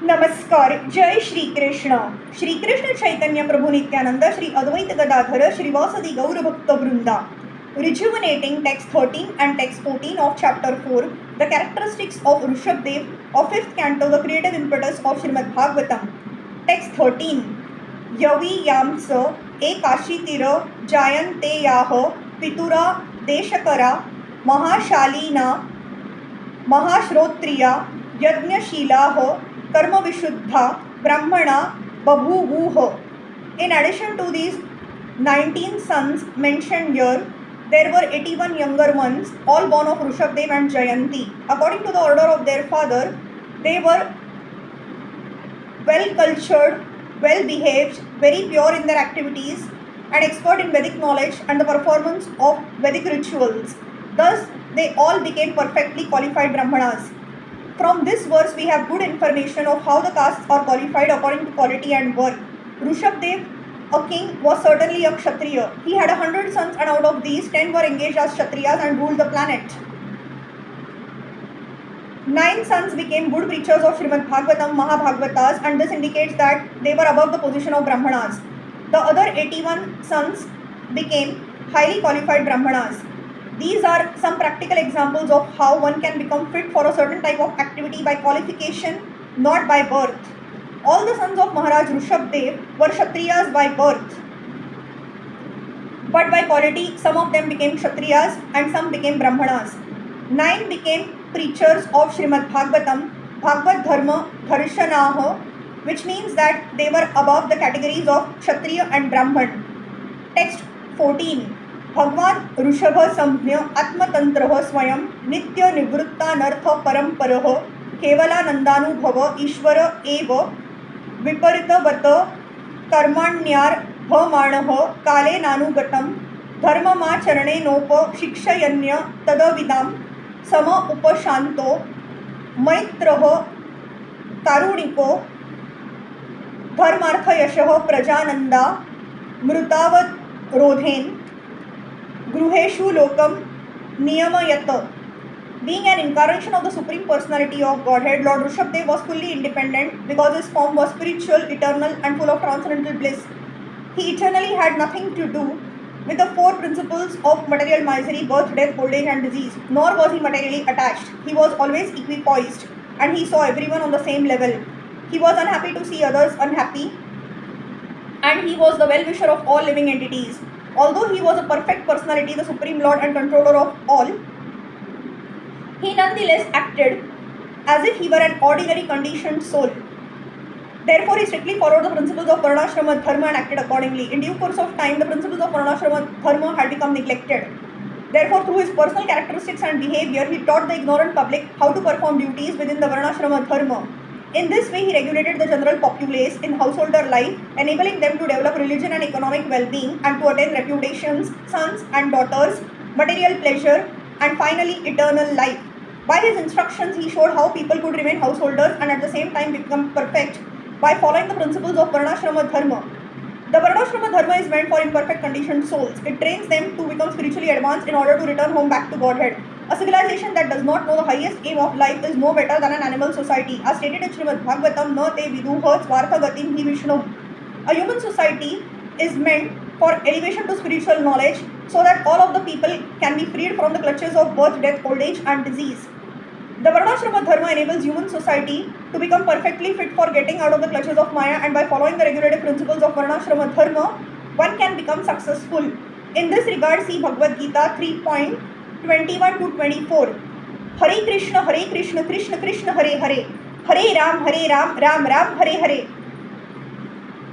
नमस्कार. जय श्रीकृष्ण. श्रीकृष्ण चैतन्य प्रभु नित्यानंद, श्री अद्वैत गदाधर, श्रीवासदि गौर भक्त वृंदा. Rejuvenating text 13 and text 14 of chapter 4, the characteristics of Rishabdev of 5th canto, the creative impetus of Srimad Bhagavatam. Text 13. यवी yarns एकाशीतिर जायन्ते याह पितुरा देशकरा महाशालीना महाश्रोत्रिया यज्ञशीलाः कर्मविशुद्धा ब्राह्मणा बभूवुः. In addition to these 19 sons mentioned here, there were 81 younger ones, all born of Rishabdev and Jayanti. According to the order of their father, they were well cultured, well behaved, very pure in their activities, and expert in Vedic knowledge and the performance of Vedic rituals. Thus, they all became perfectly qualified Brahmanas. From this verse, we have good information of how the castes are qualified according to quality and work. Rishabdev, a king, was certainly a Kshatriya. He had 100 sons, and out of these, 10 were engaged as Kshatriyas and ruled the planet. 9 sons became good preachers of Srimad Bhagavatam, Mahabhagavatas, and this indicates that they were above the position of Brahmanas. The other 81 sons became highly qualified Brahmanas. These are some practical examples of how one can become fit for a certain type of activity by qualification, not by birth. All the sons of Maharaj Rishabdev were Kshatriyas by birth, but by quality some of them became Kshatriyas and some became Brahmanas. 9 became preachers of Srimad Bhagavatam, Bhagavad Dharma Dharshanaah, which means that they were above the categories of Kshatriya and Brahman. Text 14. भगवान ऋषभ संज्ञ आत्मतंत्र स्वयं नित्य निवृत्तानर्थ परंपरः केवलानंदानुभव ईश्वर एव विपरीतवत कर्माण्यार्भमाणः कालेनानुगतं धर्ममाचरणेनोप शिक्षयन्य तदविदां सम उपशान्तो मैत्रः कारुणिको धर्मार्थयशः प्रजानंदा मृतावरोधेन गृहेषु लोकम नियमयत. Being an incarnation of the Supreme Personality of Godhead, Lord Rishabdev was fully independent because his form was spiritual, eternal, and full of transcendental bliss. He eternally had nothing to do with the 4 principles of material misery, birth, death, old age, and disease, nor was he materially attached. He was always equipoised, and he saw everyone on the same level. He was unhappy to see others unhappy, and he was the well-wisher of all living entities. Although he was a perfect personality, the Supreme Lord and controller of all, he nonetheless acted as if he were an ordinary conditioned soul. Therefore, he strictly followed the principles of Varnashrama Dharma and acted accordingly. In due course of time, the principles of Varnashrama Dharma had become neglected. Therefore, through his personal characteristics and behavior, he taught the ignorant public how to perform duties within the Varnashrama Dharma. In this way, he regulated the general populace in householder life, enabling them to develop religion and economic well-being and to attain reputations, sons and daughters, material pleasure, and finally eternal life. By his instructions, he showed how people could remain householders and at the same time become perfect by following the principles of Varnashrama Dharma. The Varnashrama Dharma is meant for imperfect conditioned souls. It trains them to become spiritually advanced in order to return home back to Godhead. A civilization that does not know the highest aim of life is no better than an animal society. As stated in Srimad Bhagavatam, na te viduha swartha gatim hi Vishnu. A human society is meant for elevation to spiritual knowledge so that all of the people can be freed from the clutches of birth, death, old age and disease. The Varnashrama Dharma enables human society to become perfectly fit for getting out of the clutches of Maya, and by following the regulative principles of Varnashrama Dharma, one can become successful. In this regard, see Bhagavad Gita 3.21 to 24. Hare Krishna, Krishna Krishna, Hare Hare, Hare Ram, Ram Ram, Hare Hare.